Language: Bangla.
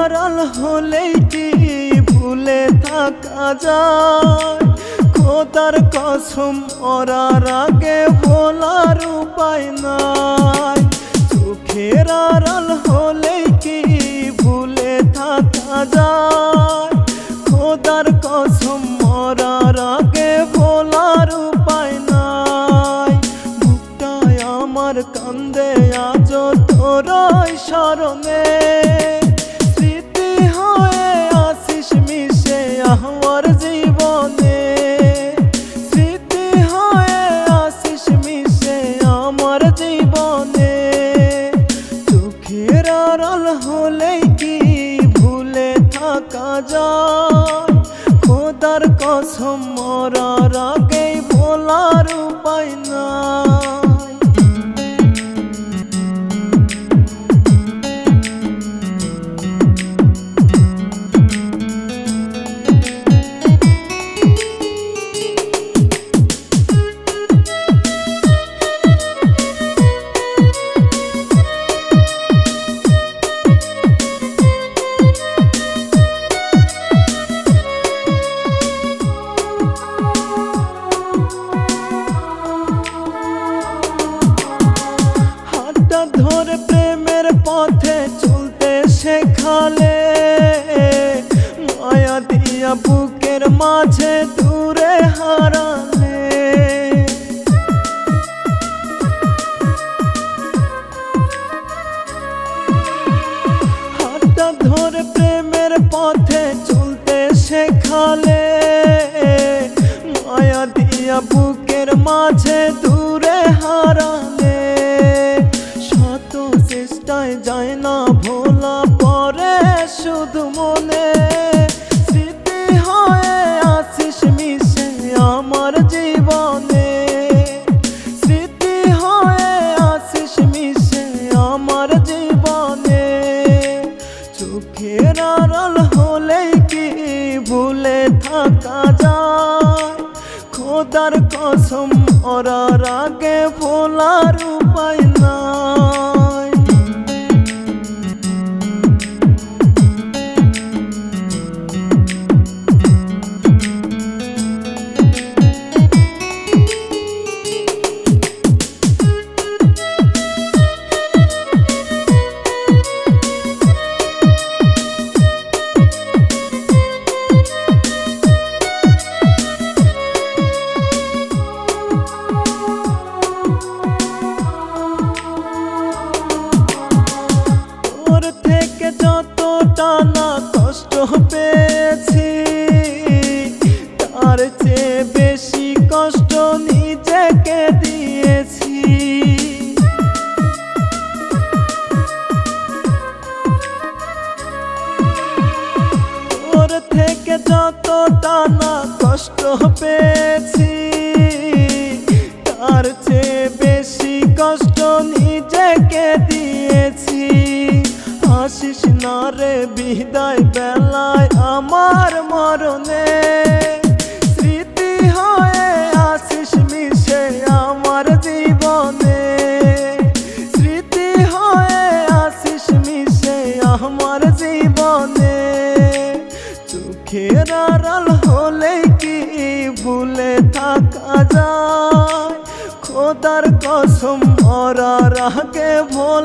আড়াল হলেই কি ভুলে থাকা যায়? খোদার কসম মরার আগে ভোলার উপায় নাই। চোখের আড়াল হলেই কি ভুলে থাকা যায়? খোদার কসম মরার আগে ভোলার উপায় নাই। বুকটায় আমার কান্দে আজ তোরই স্মরণে, স্মৃতি হয়ে আসিস মিশে আমার জীবনে। স্মৃতি হয়ে আসিস মিশে আমার জীবনে। চোখের আড়াল হলেই কি ভুলে থাকা যায়? খোদার কসম মরার আগেই ভোলার উপায় নাই। ধরে প্রেমের পথে চলতে শেখালে, মায়া দিয়া বুকের মাঝে দূরে হারালে। হাতটা ধরে প্রেমের পথে চলতে শেখালে, মায়া দিয়া বুকের মাঝে দূরে হারালে। চেষ্টায় যায় না ভোলা পরে শুধু মনে। স্মৃতি হয়ে আসিস মিশে আমার জীবনে। স্মৃতি হয়ে আসিস মিশে আমার জীবনে। চোখের আড়াল হলেই কি ভুলে থাকা যায়? খোদার কসম মরার আগে ভোলার উপায় নাই। যতটা না কষ্ট পেয়েছি, তার চেয়ে বেশি কষ্ট নিজেকে দিয়েছি। তোর থেকে যতটা না কষ্ট পেয়েছি, তার চেয়ে বেশি কষ্ট নিজেকে দিয়েছি। আসিস না রে বিদায় বেলায় আমার মরণে। স্মৃতি হয়ে আসিস মিশে আমার জীবনে। স্মৃতি হয়ে আসিস মিশে আমার জীবনে। চোখের আড়াল হলেই কি ভুলে থাকা যায়? খোদার কসম মরার আগে ভোলা